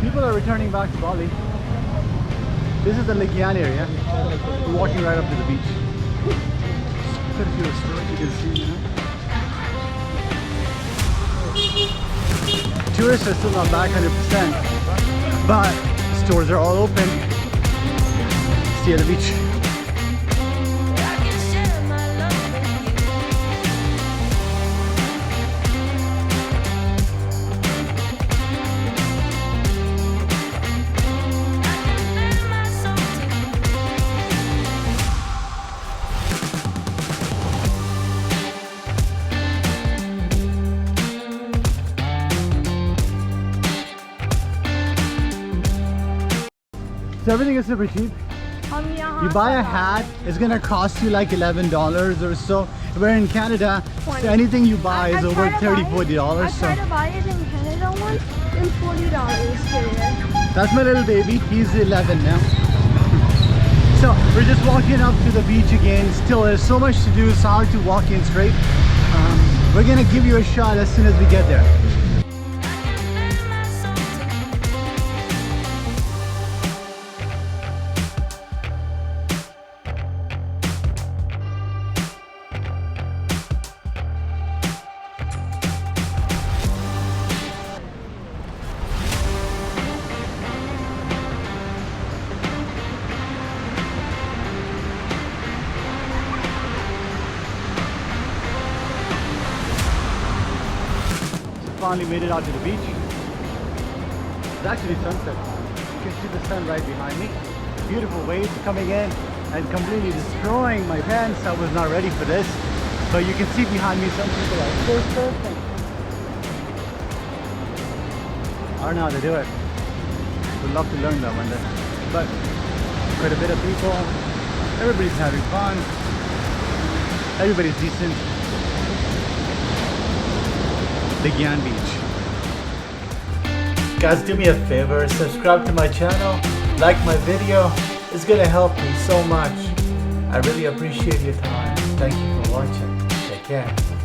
People are returning back to Bali. This is the Legian area. We're walking right up to the beach. Quite a few restaurants you can see, you know. Tourists are still not back 100%, but stores are all open. See you at the beach. So everything is super cheap. You buy a hat, it's gonna cost you like $11 or so. Where in Canada, so anything you buy is over $30–40. I tried to buy it in Canada once and $40 here. That's my little baby. He's 11 now. So we're just walking up to the beach again. Still, there's so much to do. It's hard to walk in straight. We're gonna give you a shot as soon as we get there. Finally made it out to the beach. It's actually sunset. You can see the sun right behind me. Beautiful waves coming in and completely destroying my pants. I was not ready for this. But you can see behind me some people are so surfing. I don't know how to do it. Would love to learn that one day. But quite a bit of people. Everybody's having fun. Everybody's decent. Legian Beach. Guys, do me a favor, subscribe to my channel, like my video. It's gonna help me so much. I really appreciate your time. Thank you for watching. Take care.